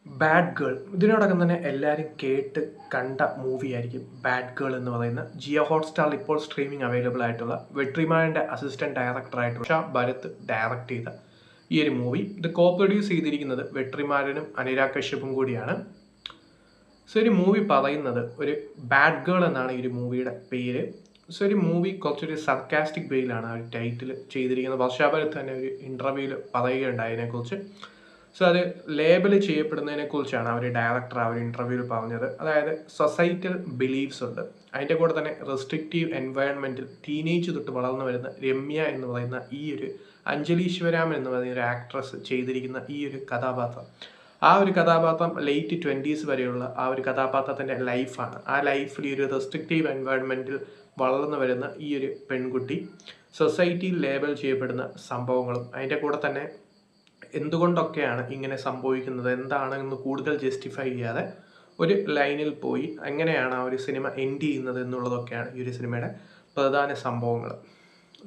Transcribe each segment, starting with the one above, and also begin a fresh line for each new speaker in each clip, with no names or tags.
Bad girl ഇതിനോടകം തന്നെ എല്ലാവരും കേട്ട് കണ്ട മൂവിയായിരിക്കും ബാഡ് ഗേൾ എന്ന് പറയുന്ന ജിയോ ഹോട്ട്സ്റ്റാറിൽ ഇപ്പോൾ സ്ട്രീമിംഗ് അവൈലബിൾ ആയിട്ടുള്ള വെട്രിമാറിൻ്റെ അസിസ്റ്റന്റ് ഡയറക്ടറായിട്ടുള്ള ഉഷ ഭരത് ഡയറക്റ്റ് ചെയ്ത ഈ ഒരു മൂവി ഇത് കോ പ്രൊഡ്യൂസ് ചെയ്തിരിക്കുന്നത് വെട്രിമാരനും അനുരാഗ് കശ്യപും കൂടിയാണ്. സോ ഒരു മൂവി പറയുന്നത് ഒരു ബാഡ് ഗേൾ എന്നാണ് ഈ ഒരു മൂവിയുടെ പേര്. സോ ഒരു മൂവി കുറച്ചൊരു സർക്കാസ്റ്റിക് വേയിലാണ് ആ ഒരു ടൈറ്റിൽ ചെയ്തിരിക്കുന്നത്. വർഷ ഭരത് തന്നെ ഒരു ഇൻ്റർവ്യൂവിൽ പറയുകയുണ്ടായി അതിനെക്കുറിച്ച്. സോ അത് ലേബൽ ചെയ്യപ്പെടുന്നതിനെ കുറിച്ചാണ് അവർ ഡയറക്ടർ ആ ഒരു ഇൻ്റർവ്യൂവിൽ പറഞ്ഞത്. അതായത് സൊസൈറ്റൽ ബിലീഫ്സ് ഉണ്ട്, അതിൻ്റെ കൂടെ തന്നെ റെസ്ട്രിക്റ്റീവ് എൻവയൺമെൻറ്റിൽ ടീനേജ് തൊട്ട് വളർന്നു വരുന്ന രമ്യ എന്ന് പറയുന്ന ഈ ഒരു അഞ്ജലി ശിവരാമൻ എന്ന് പറയുന്ന ഒരു ആക്ട്രസ് ചെയ്തിരിക്കുന്ന ഈ ഒരു കഥാപാത്രം, ആ ഒരു കഥാപാത്രം ലേറ്റ് 20s വരെയുള്ള ആ ഒരു കഥാപാത്രത്തിൻ്റെ ലൈഫാണ്. ആ ലൈഫിൽ ഈ ഒരു റെസ്ട്രിക്റ്റീവ് എൻവയൺമെൻറ്റിൽ വളർന്നു വരുന്ന ഈ ഒരു പെൺകുട്ടി സൊസൈറ്റിയിൽ ലേബൽ ചെയ്യപ്പെടുന്ന സംഭവങ്ങളും അതിൻ്റെ കൂടെ തന്നെ എന്തുകൊണ്ടൊക്കെയാണ് ഇങ്ങനെ സംഭവിക്കുന്നത് എന്താണെന്ന് കൂടുതൽ ജസ്റ്റിഫൈ ചെയ്യാതെ ഒരു ലൈനിൽ പോയി എങ്ങനെയാണ് ആ ഒരു സിനിമ എൻഡ് ചെയ്യുന്നത് എന്നുള്ളതൊക്കെയാണ് ഈ ഒരു സിനിമയുടെ പ്രധാന സംഭവങ്ങൾ.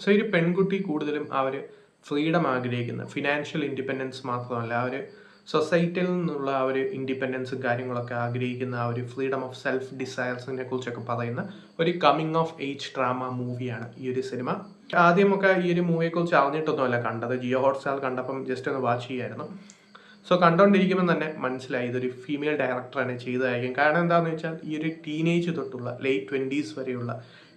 സോ ഈ ഒരു പെൺകുട്ടി കൂടുതലും ആ ഒരു ഫ്രീഡം ആഗ്രഹിക്കുന്ന, ഫിനാൻഷ്യൽ ഇൻഡിപെൻഡൻസ് മാത്രമല്ല ആ ഒരു സൊസൈറ്റിയിൽ നിന്നുള്ള ആ ഒരു ഇൻഡിപെൻഡൻസും കാര്യങ്ങളൊക്കെ ആഗ്രഹിക്കുന്ന ആ ഒരു ഫ്രീഡം ഓഫ് സെൽഫ് ഡിസയർസിനെ കുറിച്ചൊക്കെ പറയുന്ന ഒരു കമ്മിങ് ഓഫ് ഏജ് ഡ്രാമ മൂവിയാണ് ഈ ഒരു സിനിമ. ആദ്യമൊക്കെ ഈ ഒരു മൂവിയെക്കുറിച്ച് അറിഞ്ഞിട്ടൊന്നുമല്ല കണ്ടത്, ജിയോ ഹോട്ട്സ്റ്റാർ കണ്ടപ്പം ജസ്റ്റ് ഒന്ന് വാച്ച് ചെയ്യായിരുന്നു. സോ കണ്ടുകൊണ്ടിരിക്കുമ്പോൾ തന്നെ മനസ്സിലായി ഇതൊരു ഫീമെയിൽ ഡയറക്ടറാണ് ചെയ്തതായിരിക്കും. കാരണം എന്താണെന്ന് വെച്ചാൽ ഈ ഒരു ടീനേജ് തൊട്ടുള്ള ലേറ്റ് 20s വരെയുള്ള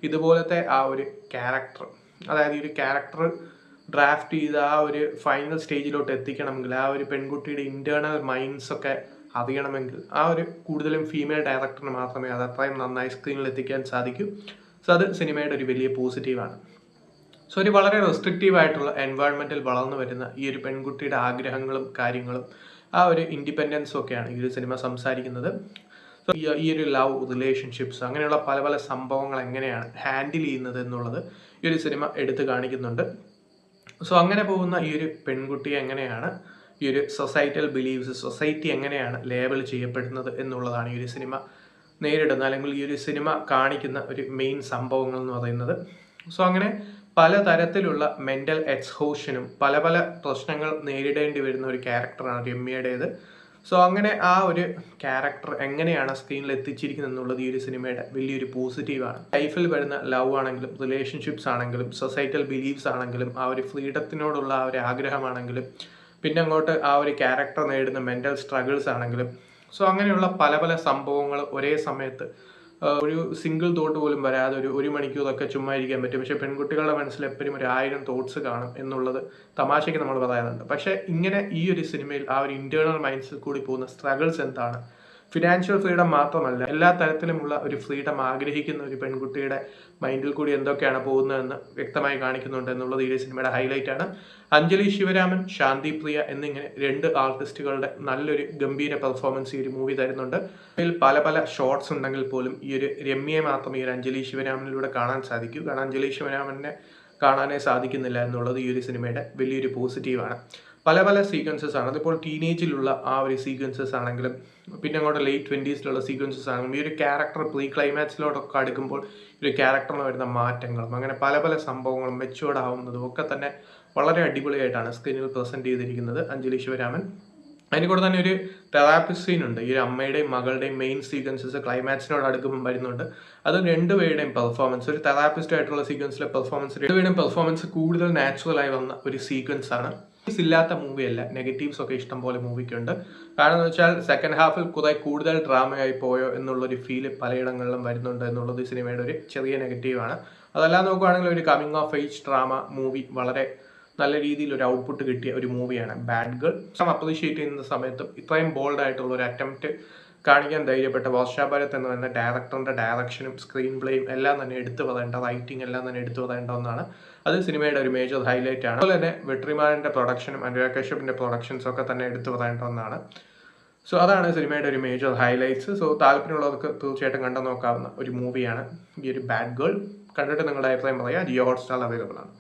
ഇതുപോലത്തെ ആ ഒരു ക്യാരക്ടർ, അതായത് ഈ ഒരു ക്യാരക്ടർ ഡ്രാഫ്റ്റ് ചെയ്ത് ആ ഒരു ഫൈനൽ സ്റ്റേജിലോട്ട് എത്തിക്കണമെങ്കിൽ ആ ഒരു പെൺകുട്ടിയുടെ ഇൻറ്റേർണൽ മൈൻഡ്സ് ഒക്കെ അറിയണമെങ്കിൽ ആ ഒരു കൂടുതലും ഫീമെയിൽ ഡയറക്ടറിന് മാത്രമേ അത് അത്രയും നന്നായി സ്ക്രീനിൽ എത്തിക്കാൻ സാധിക്കൂ. സോ അത് സിനിമയുടെ ഒരു വലിയ പോസിറ്റീവാണ്. സോ ഒരു വളരെ റെസ്ട്രിക്റ്റീവ് ആയിട്ടുള്ള എൻവയോൺമെൻറ്റിൽ വളർന്നു വരുന്ന ഈ ഒരു പെൺകുട്ടിയുടെ ആഗ്രഹങ്ങളും കാര്യങ്ങളും ആ ഒരു ഇൻഡിപെൻഡൻസും ഒക്കെയാണ് ഈ ഒരു സിനിമ സംസാരിക്കുന്നത്. സോ ഈ ഒരു ലവ് റിലേഷൻഷിപ്സ് അങ്ങനെയുള്ള പല പല സംഭവങ്ങൾ എങ്ങനെയാണ് ഹാൻഡിൽ ചെയ്യുന്നത് എന്നുള്ളത് ഈ ഒരു സിനിമ എടുത്തു കാണിക്കുന്നുണ്ട്. സോ അങ്ങനെ പോകുന്ന ഈ ഒരു പെൺകുട്ടി എങ്ങനെയാണ് ഈ ഒരു സൊസൈറ്റൽ ബിലീവ്സ്, സൊസൈറ്റി എങ്ങനെയാണ് ലേബൽ ചെയ്യപ്പെടുന്നത് എന്നുള്ളതാണ് ഈ ഒരു സിനിമ നേരിടുന്ന, അല്ലെങ്കിൽ ഈ ഒരു സിനിമ കാണിക്കുന്ന ഒരു മെയിൻ സംഭവങ്ങൾ എന്ന് പറയുന്നത്. സോ അങ്ങനെ പലതരത്തിലുള്ള മെൻ്റൽ എക്സ്ഹോഷനും പല പല പ്രശ്നങ്ങൾ നേരിടേണ്ടി വരുന്ന ഒരു ക്യാരക്ടറാണ് രമ്യയുടേത്. സോ അങ്ങനെ ആ ഒരു ക്യാരക്ടർ എങ്ങനെയാണ് സ്ക്രീനിൽ എത്തിച്ചിരിക്കുന്നത് എന്നുള്ളത് ഈ ഒരു സിനിമയുടെ വലിയൊരു പോസിറ്റീവാണ്. ലൈഫിൽ വരുന്ന ലവ് ആണെങ്കിലും റിലേഷൻഷിപ്സ് ആണെങ്കിലും സൊസൈറ്റൽ ബിലീഫ്സ് ആണെങ്കിലും ആ ഒരു ഫ്രീഡത്തിനോടുള്ള ആ ഒരു ആഗ്രഹമാണെങ്കിലും പിന്നെ അങ്ങോട്ട് ആ ഒരു ക്യാരക്ടർ നേടുന്ന മെൻ്റൽ സ്ട്രഗിൾസ് ആണെങ്കിലും സോ അങ്ങനെയുള്ള പല പല സംഭവങ്ങൾ ഒരേ സമയത്ത് ഒരു സിംഗിൾ തോട്ട് പോലും വരാതെ ഒരു മണിക്കൂറൊക്കെ ചുമ്മാ ഇരിക്കാൻ പറ്റും. പക്ഷേ പെൺകുട്ടികളുടെ മനസ്സിൽ എപ്പോഴും ഒരു 1000 തോട്ട്സ് കാണും എന്നുള്ളത് തമാശയ്ക്ക് നമ്മൾ പറയാറുണ്ട്. പക്ഷേ ഇങ്ങനെ ഈ ഒരു സിനിമയിൽ ആ ഒരു ഇൻറ്റേർണൽ മൈൻഡ്സിൽ കൂടി പോകുന്ന സ്ട്രഗിൾസ് എന്താണ്, ഫിനാൻഷ്യൽ ഫ്രീഡം മാത്രമല്ല എല്ലാ തരത്തിലുമുള്ള ഒരു ഫ്രീഡം ആഗ്രഹിക്കുന്ന ഒരു പെൺകുട്ടിയുടെ മൈൻഡിൽ കൂടി എന്തൊക്കെയാണ് പോകുന്നതെന്ന് വ്യക്തമായി കാണിക്കുന്നുണ്ട് എന്നുള്ളത് ഈ സിനിമയുടെ ഹൈലൈറ്റ് ആണ്. അഞ്ജലി ശിവരാമൻ, ശാന്തി പ്രിയ എന്നിങ്ങനെ 2 ആർട്ടിസ്റ്റുകളുടെ നല്ലൊരു ഗംഭീര പെർഫോമൻസ് ഈ ഒരു മൂവി തരുന്നുണ്ട്. ഇതിൽ പല പല ഷോർട്സ് ഉണ്ടെങ്കിൽ പോലും ഈ ഒരു രമ്യയെ മാത്രം ഈ ഒരു അഞ്ജലി ശിവരാമനിലൂടെ കാണാൻ സാധിക്കൂ. കാരണം അഞ്ജലി ശിവരാമനെ കാണാനേ സാധിക്കുന്നില്ല എന്നുള്ളത് ഈ ഒരു സിനിമയുടെ വലിയൊരു പോസിറ്റീവാണ്. പല പല സീക്വൻസസ് ആണ്, അതിപ്പോൾ ടീനേജിലുള്ള ആ ഒരു സീക്വൻസസ് ആണെങ്കിലും പിന്നെ അങ്ങോട്ട് ലേറ്റ് 20s സീക്വൻസസ് ആണെങ്കിലും ഈ ഒരു ക്യാരക്ടർ പ്രീ ക്ലൈമാക്സിലോട്ടൊക്കെ അടുക്കുമ്പോൾ ഈ ഒരു ക്യാരക്ടറിന് വരുന്ന മാറ്റങ്ങളും അങ്ങനെ പല പല സംഭവങ്ങളും മെച്ചുവേർഡ് ആവുന്നതും ഒക്കെ തന്നെ വളരെ അടിപൊളിയായിട്ടാണ് സ്ക്രീനിൽ പ്രസൻറ്റ് ചെയ്തിരിക്കുന്നത് അഞ്ജലി ശിവരാമൻ. അതിന് കൂടെ തന്നെ ഒരു തെറാപ്പിസ്റ്റ് സീൻ ഉണ്ട്. ഈ ഒരു അമ്മയുടെയും മകളുടെയും മെയിൻ സീക്വൻസസ് ക്ലൈമാക്സിനോട് അടുക്കുമ്പോൾ വരുന്നുണ്ട്. അത് രണ്ടുപേരുടെയും പെർഫോമൻസ്, ഒരു തെറാപ്പിസ്റ്റ് ആയിട്ടുള്ള സീക്വൻസിലെ പെർഫോമൻസ്, രണ്ടുപേരുടെയും പെർഫോമൻസ് കൂടുതൽ നാച്ചുറലായി വന്ന ഒരു സീക്വൻസ് ആണ്. ഇല്ലാത്ത മൂവിയല്ല, നെഗറ്റീവ്സ് ഒക്കെ ഇഷ്ടം പോലെ മൂവിക്കുണ്ട്. കാരണം എന്ന് വെച്ചാൽ സെക്കൻഡ് ഹാഫിൽ കുറെ കൂടുതൽ ഡ്രാമയായി പോയോ എന്നുള്ളൊരു ഫീല് പലയിടങ്ങളിലും വരുന്നുണ്ട് എന്നുള്ളത് ഈ സിനിമയുടെ ഒരു ചെറിയ നെഗറ്റീവാണ്. അതെല്ലാം നോക്കുകയാണെങ്കിൽ ഒരു coming of age drama movie വളരെ നല്ല രീതിയിൽ ഒരു ഔട്ട്പുട്ട് കിട്ടിയ ഒരു മൂവിയാണ് ബാഡ് ഗേൾ. അപ്രീഷിയേറ്റ് ചെയ്യുന്ന സമയത്തും ഇത്രയും ബോൾഡ് ആയിട്ടുള്ള ഒരു അറ്റംപ്റ്റ് കാണിക്കാൻ ധൈര്യപ്പെട്ട വർഷ ഭരത് എന്ന് പറയുന്ന ഡയറക്ടറിൻ്റെ ഡയറക്ഷനും സ്ക്രീൻ പ്ലേയും എല്ലാം തന്നെ എടുത്തു പറയേണ്ട, റൈറ്റിംഗ് എല്ലാം തന്നെ എടുത്തു പറയേണ്ട ഒന്നാണ്. അത് സിനിമയുടെ ഒരു മേജർ ഹൈലൈറ്റ് ആണ്. അതുപോലെ തന്നെ വെട്രിമാറിൻ്റെ പ്രൊഡക്ഷനും അനുരാഗ് കശ്യപിൻ്റെ പ്രൊഡക്ഷൻസും ഒക്കെ തന്നെ എടുത്തു പറയേണ്ട ഒന്നാണ്. സോ അതാണ് സിനിമയുടെ ഒരു മേജർ ഹൈലൈറ്റ്സ്. സോ താല്പര്യമുള്ളവർക്ക് തീർച്ചയായിട്ടും കണ്ടു നോക്കാവുന്ന ഒരു മൂവിയാണ് ഈ ഒരു ബാഡ് ഗേൾ. കണ്ടിട്ട് നിങ്ങളുടെ അഭിപ്രായം പറയുക. ജിയോ ഹോട്ട്സ്റ്റാർ അവൈലബിൾ ആണ്.